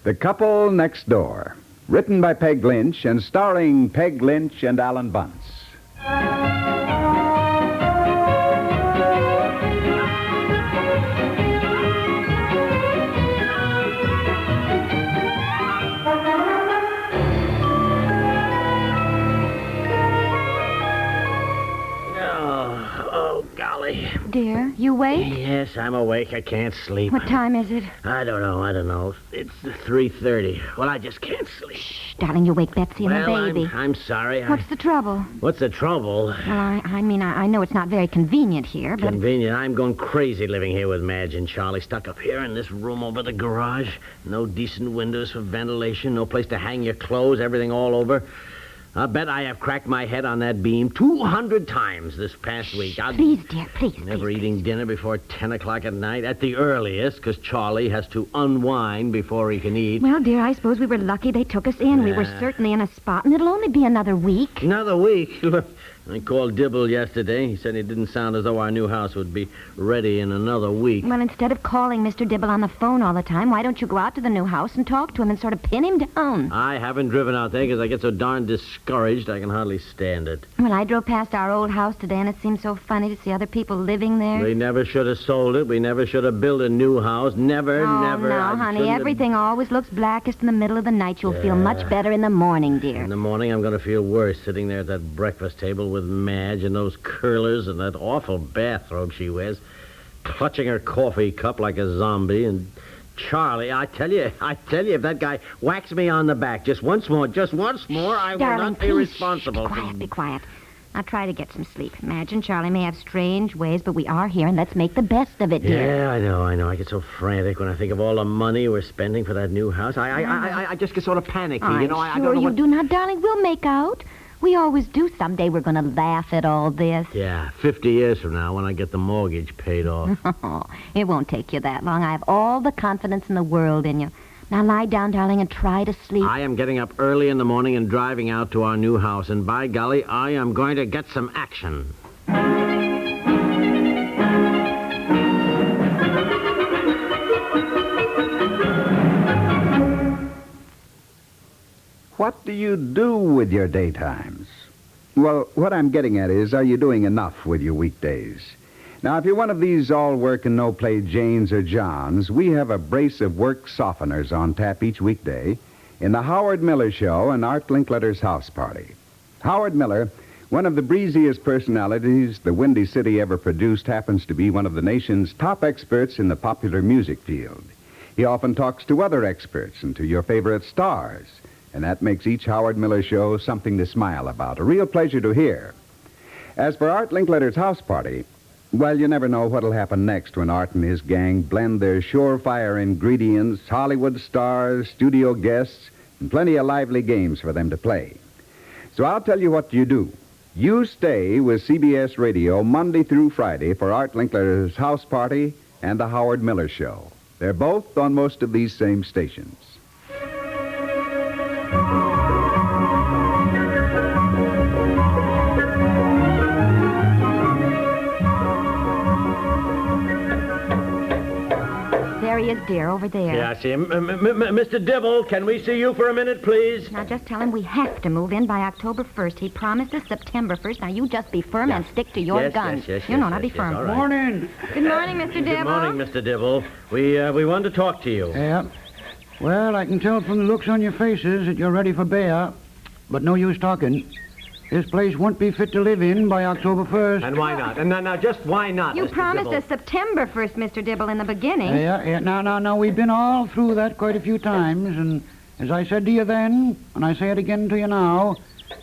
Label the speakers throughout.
Speaker 1: The Couple Next Door, written by Peg Lynch and starring Peg Lynch and Alan Bunce.
Speaker 2: Dear, you awake?
Speaker 3: Yes, I'm awake. I can't sleep.
Speaker 2: What time is it?
Speaker 3: I don't know. It's 3:30. Well, I just can't sleep.
Speaker 2: Shh, darling, you wake Betsy and the baby.
Speaker 3: I'm sorry.
Speaker 2: What's the trouble?
Speaker 3: What's the trouble?
Speaker 2: Well, I know it's not very convenient here, but...
Speaker 3: Convenient? I'm going crazy living here with Madge and Charlie stuck up here in this room over the garage. No decent windows for ventilation, no place to hang your clothes, everything all over. I bet I have cracked my head on that beam 200 times this past week.
Speaker 2: Please, dear, please.
Speaker 3: Never eating dinner before 10 o'clock at night, at the earliest, because Charlie has to unwind before he can eat.
Speaker 2: Well, dear, I suppose we were lucky they took us in. We were certainly in a spot, and it'll only be another week.
Speaker 3: Another week? I called Dibble yesterday. He said it didn't sound as though our new house would be ready in another week.
Speaker 2: Well, instead of calling Mr. Dibble on the phone all the time, why don't you go out to the new house and talk to him and sort of pin him down?
Speaker 3: I haven't driven out there because I get so darn discouraged I can hardly stand it.
Speaker 2: Well, I drove past our old house today, and it seemed so funny to see other people living there.
Speaker 3: We never should have sold it. We never should have built a new house. Never.
Speaker 2: No, honey, everything always looks blackest in the middle of the night. You'll feel much better in the morning, dear.
Speaker 3: In the morning, I'm going to feel worse sitting there at that breakfast table with Madge and those curlers and that awful bathrobe she wears, clutching her coffee cup like a zombie. And Charlie, I tell you, if that guy whacks me on the back just once more, I will not be responsible.
Speaker 2: Be quiet. Now try to get some sleep. Imagine Charlie may have strange ways, but we are here, and let's make the best of it, dear.
Speaker 3: Yeah, I know. I get so frantic when I think of all the money we're spending for that new house. I just get sort of panicky.
Speaker 2: I'm sure
Speaker 3: I don't know
Speaker 2: you do not, darling. We'll make out. We always do. Someday we're going to laugh at all this.
Speaker 3: Yeah, 50 years from now when I get the mortgage paid off.
Speaker 2: It won't take you that long. I have all the confidence in the world in you. Now lie down, darling, and try to sleep.
Speaker 3: I am getting up early in the morning and driving out to our new house, and by golly, I am going to get some action.
Speaker 1: What do you do with your daytimes? Well, what I'm getting at is, are you doing enough with your weekdays? Now, if you're one of these all-work and no-play Janes or Johns, we have a brace of work softeners on tap each weekday in the Howard Miller Show and Art Linkletter's House Party. Howard Miller, one of the breeziest personalities the Windy City ever produced, happens to be one of the nation's top experts in the popular music field. He often talks to other experts and to your favorite stars, and that makes each Howard Miller show something to smile about, a real pleasure to hear. As for Art Linkletter's House Party, well, you never know what'll happen next when Art and his gang blend their surefire ingredients, Hollywood stars, studio guests, and plenty of lively games for them to play. So I'll tell you what you do. You stay with CBS Radio Monday through Friday for Art Linkletter's House Party and the Howard Miller Show. They're both on most of these same stations.
Speaker 2: There he is, dear, over there.
Speaker 3: Yeah, I see him. Mr. Dibble, can we see you for a minute, please?
Speaker 2: Now, just tell him we have to move in by October 1st. He promised us September 1st. Now, you just be firm and stick to your guns.
Speaker 3: Yes,
Speaker 2: now be firm.
Speaker 3: all right.
Speaker 4: Morning.
Speaker 2: Good morning, Mr. Dibble.
Speaker 3: Good morning, Mr. Dibble. We wanted to talk to you.
Speaker 4: Yeah. Well, I can tell from the looks on your faces that you're ready for bear, but no use talking. This place won't be fit to live in by October 1st.
Speaker 3: And why not? And now, just why not,
Speaker 2: You
Speaker 3: Mr.
Speaker 2: promised
Speaker 3: Dibble?
Speaker 2: us September 1st, Mr. Dibble, in the beginning.
Speaker 4: Yeah. Now, we've been all through that quite a few times, and as I said to you then, and I say it again to you now,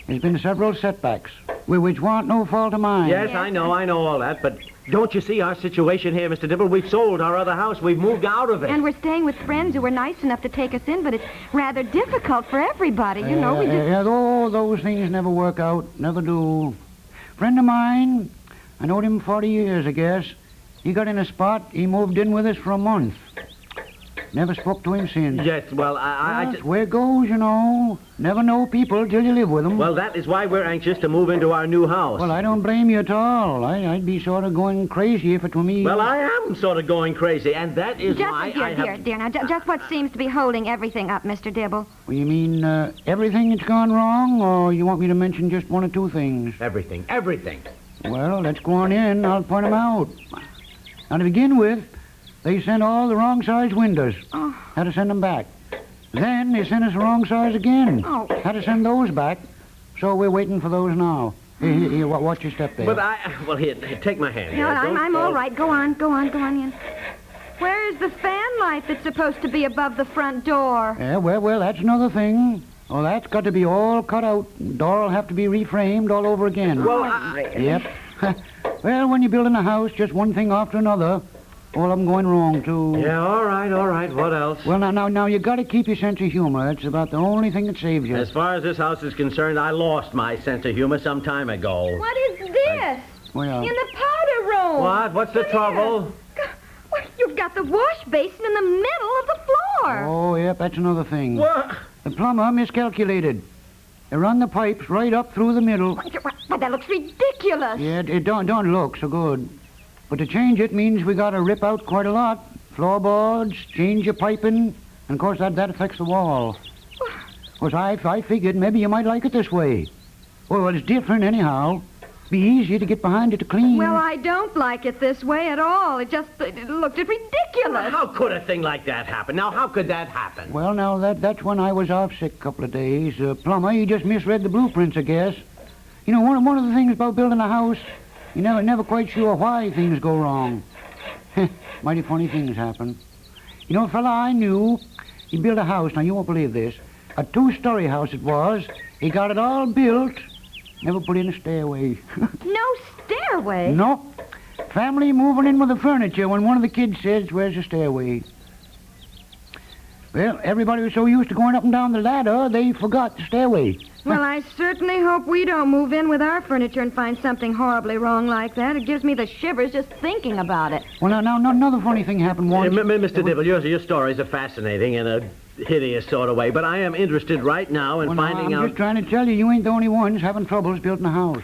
Speaker 4: there's been several setbacks, which weren't no fault of mine.
Speaker 3: Yes, I know all that, but don't you see our situation here, Mr. Dibble? We've sold our other house. We've moved out of it.
Speaker 2: And we're staying with friends who were nice enough to take us in, but it's rather difficult for everybody. We just...
Speaker 4: Those things never work out. Never do. Friend of mine, I knowed him 40 years, I guess. He got in a spot. He moved in with us for a month. Never spoke to him since.
Speaker 3: Yes, well,
Speaker 4: That's where it goes, you know. Never know people till you live with them.
Speaker 3: Well, that is why we're anxious to move into our new house.
Speaker 4: Well, I don't blame you at all. I'd be sort of going crazy if it were me.
Speaker 3: Well, I am sort of going crazy, and that is why I have...
Speaker 2: Dear, now, just what seems to be holding everything up, Mr. Dibble?
Speaker 4: Well, you mean everything that's gone wrong, or you want me to mention just one or two things?
Speaker 3: Everything.
Speaker 4: Well, let's go on in. I'll point them out. Now, to begin with, they sent all the wrong size windows.
Speaker 2: Oh.
Speaker 4: Had to send them back. Then they sent us the wrong size again.
Speaker 2: Oh.
Speaker 4: Had to send those back. So we're waiting for those now. Here, watch your step there.
Speaker 3: But well, here, take my hand.
Speaker 2: No,
Speaker 3: here.
Speaker 2: I'm all right. Go on in. Where is the fan light that's supposed to be above the front door?
Speaker 4: Yeah, well, that's another thing. Oh, that's got to be all cut out. Door will have to be reframed all over again.
Speaker 3: Well,
Speaker 4: Yep. Well, when you're building a house, just one thing after another. All of them going wrong, too.
Speaker 3: Yeah, all right. What else?
Speaker 4: Well, now, you got to keep your sense of humor. It's about the only thing that saves you.
Speaker 3: As far as this house is concerned, I lost my sense of humor some time ago.
Speaker 2: What is this?
Speaker 4: Well,
Speaker 2: In the powder room.
Speaker 3: What? What's the trouble?
Speaker 2: Well, you've got the wash basin in the middle of the floor.
Speaker 4: Oh, yep, that's another thing.
Speaker 3: What?
Speaker 4: The plumber miscalculated. They run the pipes right up through the middle.
Speaker 2: But that looks ridiculous.
Speaker 4: Yeah, it don't look so good. But to change it means we got to rip out quite a lot. Floorboards, change your piping, and of course that affects the wall. Well, I figured maybe you might like it this way. Well, it's different anyhow. Be easier to get behind it to clean.
Speaker 2: Well, I don't like it this way at all. It looked ridiculous.
Speaker 3: How could a thing like that happen? Now, how could that happen?
Speaker 4: Well, now, that's when I was off sick a couple of days. Plumber, he just misread the blueprints, I guess. You know, one of the things about building a house, you're never quite sure why things go wrong. Mighty funny things happen. You know, a fella I knew, he built a house, now you won't believe this, a 2-story house it was. He got it all built, never put in a stairway.
Speaker 2: No stairway?
Speaker 4: No. Family moving in with the furniture when one of the kids says, "Where's the stairway?" Well, everybody was so used to going up and down the ladder, they forgot the stairway.
Speaker 2: Well, I certainly hope we don't move in with our furniture and find something horribly wrong like that. It gives me the shivers just thinking about it.
Speaker 4: Well, now another funny thing happened once.
Speaker 3: Mr. Dibble, your stories are fascinating in a hideous sort of way, but I am interested right now in finding out...
Speaker 4: I'm just trying to tell you ain't the only ones having troubles building a house.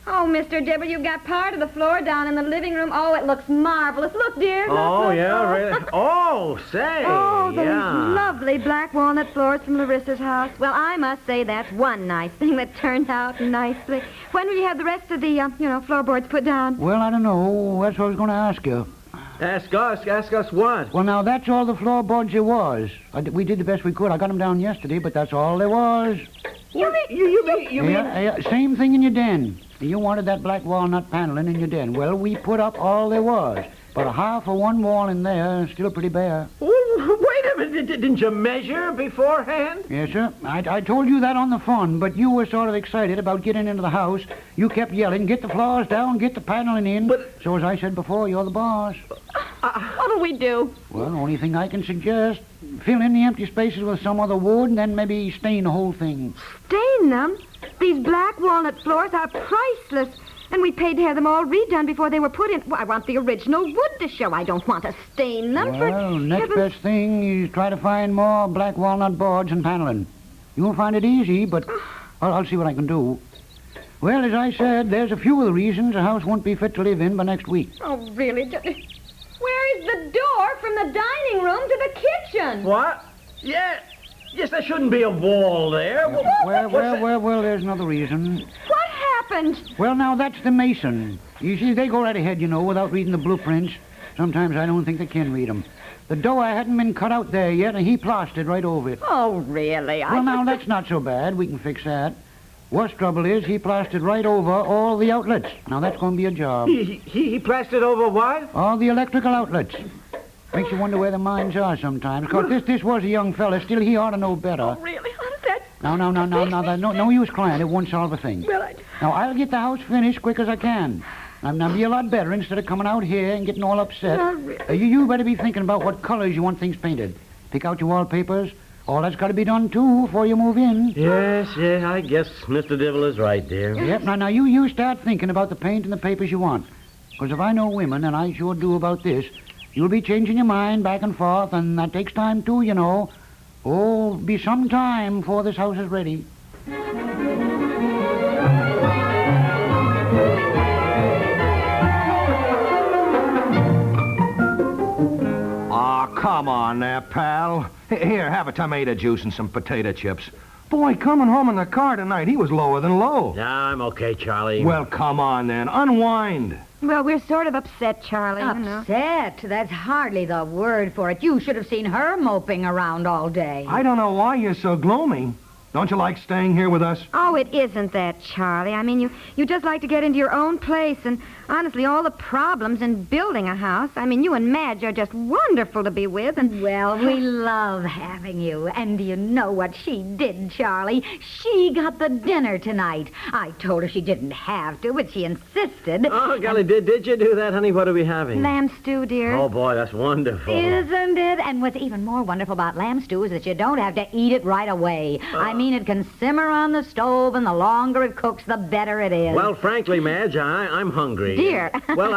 Speaker 2: Oh, Mr. Dibble, you've got part of the floor down in the living room. Oh, it looks marvelous. Look, dear. Look,
Speaker 3: Really? Oh, say.
Speaker 2: Oh, those
Speaker 3: yeah.
Speaker 2: lovely black walnut floors from Larissa's house. Well, I must say that's one nice thing that turned out nicely. When will you have the rest of the, floorboards put down?
Speaker 4: Well, I don't know. That's what I was going to ask you.
Speaker 3: Ask us what?
Speaker 4: Well, now, that's all the floorboards there was. We did the best we could. I got them down yesterday, but that's all there was.
Speaker 3: You mean...
Speaker 4: Yeah, same thing in your den. You wanted that black walnut paneling in your den. Well, we put up all there was. But a half of one wall in there is still pretty bare.
Speaker 3: Oh, wait a minute. Didn't you measure beforehand?
Speaker 4: Yes, sir. I told you that on the phone, but you were sort of excited about getting into the house. You kept yelling, "Get the floors down, get the paneling in."
Speaker 3: But...
Speaker 4: So as I said before, you're the boss.
Speaker 2: What'll we do?
Speaker 4: Well, the only thing I can suggest, fill in the empty spaces with some other wood and then maybe stain the whole thing.
Speaker 2: Stain them? These black walnut floors are priceless. And we paid to have them all redone before they were put in. Well, I want the original wood to show. I don't want to stain them.
Speaker 4: Well, next best thing is try to find more black walnut boards and paneling. You won't find it easy, but I'll see what I can do. Well, as I said, there's a few of the reasons a house won't be fit to live in by next week.
Speaker 2: Oh, really? Where is the door from the dining room to the kitchen?
Speaker 3: What? Yeah. Yes, there shouldn't be a wall there.
Speaker 4: Well, there's another reason.
Speaker 2: What happened?
Speaker 4: Well, now, that's the mason. You see, they go right ahead, without reading the blueprints. Sometimes I don't think they can read them. The door hadn't been cut out there yet, and he plastered right over it.
Speaker 2: Oh, really?
Speaker 4: Well, now, that's not so bad. We can fix that. Worst trouble is he plastered right over all the outlets. Now, that's going to be a job.
Speaker 3: He plastered over what?
Speaker 4: All the electrical outlets. Makes you wonder where the minds are sometimes. Because this was a young fella. Still, he ought to know better.
Speaker 2: Oh, really? How does that...
Speaker 4: No use crying. It won't solve a thing.
Speaker 2: Well,
Speaker 4: Now, I'll get the house finished quick as I can. Now, be a lot better instead of coming out here and getting all upset.
Speaker 2: Not really.
Speaker 4: You better be thinking about what colors you want things painted. Pick out your wallpapers. All that's got to be done, too, before you move in.
Speaker 3: Yes, I guess Mr. Dibble is right, dear.
Speaker 4: Yep, now, you start thinking about the paint and the papers you want. Because if I know women, and I sure do about this, You'll be changing your mind back and forth, and that takes time too, you know. Oh, be some time before this house is ready.
Speaker 5: Aw, come on there, pal. Here, have a tomato juice and some potato chips. Boy, coming home in the car tonight, he was lower than low.
Speaker 3: Nah, I'm okay, Charlie.
Speaker 5: Well, come on then. Unwind.
Speaker 2: Well, we're sort of upset, Charlie, you know.
Speaker 6: Upset? That's hardly the word for it. You should have seen her moping around all day.
Speaker 5: I don't know why you're so gloomy. Don't you like staying here with us?
Speaker 2: Oh, it isn't that, Charlie. I mean, you just like to get into your own place, and honestly, all the problems in building a house. I mean, you and Madge are just wonderful to be with, and...
Speaker 6: Well, we love having you. And do you know what she did, Charlie? She got the dinner tonight. I told her she didn't have to, but she insisted.
Speaker 3: Oh, golly, did you do that, honey? What are we having?
Speaker 2: Lamb stew, dear.
Speaker 3: Oh, boy, that's wonderful.
Speaker 6: Isn't it? And what's even more wonderful about lamb stew is that you don't have to eat it right away. I mean, it can simmer on the stove, and the longer it cooks, the better it is.
Speaker 3: Well, frankly, Madge, I'm hungry.
Speaker 2: Dear.
Speaker 3: Well,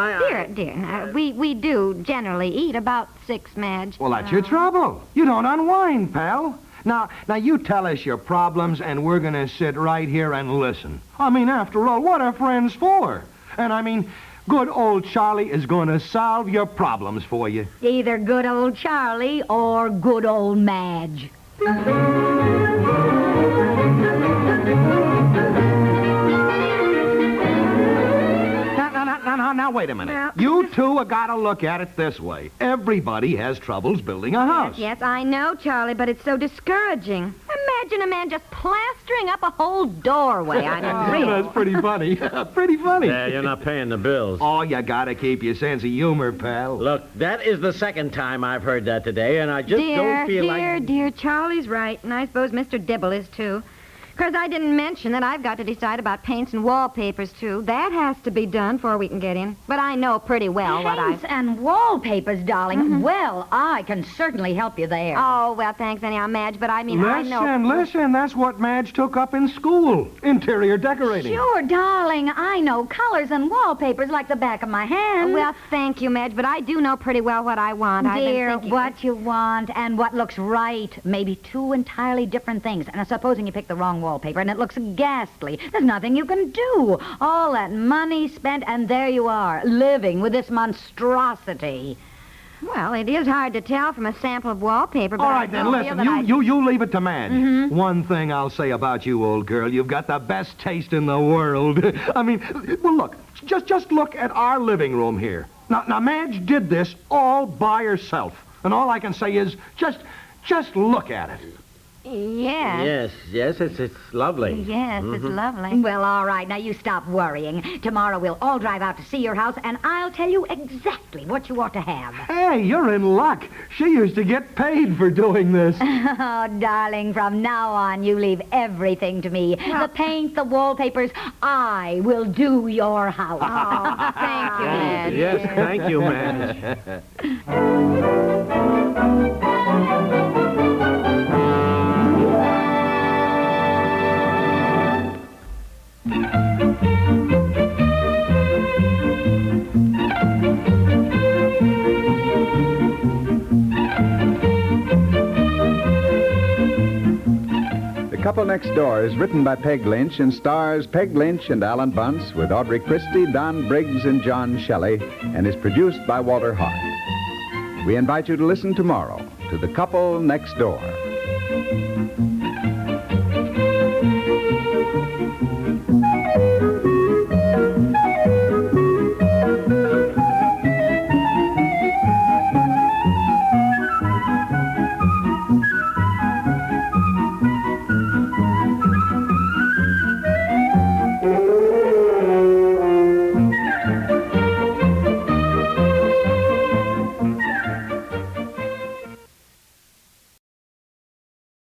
Speaker 2: Dear. We do generally eat about 6, Madge.
Speaker 5: Well, that's your trouble. You don't unwind, pal. Now, you tell us your problems, and we're going to sit right here and listen. I mean, after all, what are friends for? And I mean, good old Charlie is going to solve your problems for you.
Speaker 6: Either good old Charlie or good old Madge.
Speaker 5: Now, wait a minute.
Speaker 2: Well,
Speaker 5: you two have got to look at it this way. Everybody has troubles building a house.
Speaker 2: Yes, I know, Charlie, but it's so discouraging. Imagine a man just plastering up a whole doorway. I mean, really.
Speaker 5: That's pretty funny. Pretty funny.
Speaker 3: Yeah, you're not paying the bills.
Speaker 5: Oh, you got to keep your sense of humor, pal.
Speaker 3: Look, that is the second time I've heard that today, and I just don't feel like...
Speaker 2: Dear, Charlie's right, and I suppose Mr. Dibble is, too. Because I didn't mention that I've got to decide about paints and wallpapers, too. That has to be done before we can get in. But I know pretty well what I...
Speaker 6: Paints and wallpapers, darling. Mm-hmm. Well, I can certainly help you there.
Speaker 2: Oh, well, thanks anyhow, Madge, but I mean, I know...
Speaker 5: Listen, that's what Madge took up in school. Interior decorating.
Speaker 6: Sure, darling. I know colors and wallpapers like the back of my hand.
Speaker 2: Well, thank you, Madge, but I do know pretty well what I want.
Speaker 6: Dear, what you want and what looks right may be two entirely different things. And supposing you pick the wrong wallpaper and it looks ghastly, there's nothing you can do. All that money spent, and there you are, living with this monstrosity.
Speaker 2: Well, it is hard to tell from a sample of wallpaper, but
Speaker 5: all right, then, listen, you leave it to Madge.
Speaker 2: Mm-hmm.
Speaker 5: One thing I'll say about you, old girl, you've got the best taste in the world. I mean, well, look, just look at our living room here. Now, Madge did this all by herself, and all I can say is just look at it.
Speaker 2: Yes.
Speaker 3: Yes, it's lovely.
Speaker 2: Yes, it's lovely.
Speaker 6: Well, all right, now you stop worrying. Tomorrow we'll all drive out to see your house, and I'll tell you exactly what you ought to have.
Speaker 5: Hey, you're in luck. She used to get paid for doing this.
Speaker 6: Oh, darling, from now on, you leave everything to me. The paint, the wallpapers, I will do your house.
Speaker 2: Oh, thank you, Madge.
Speaker 3: Yes, thank you, Madge.
Speaker 1: The Couple Next Door is written by Peg Lynch and stars Peg Lynch and Alan Bunce with Audrey Christie, Don Briggs, and John Shelley, and is produced by Walter Hart. We invite you to listen tomorrow to The Couple Next Door.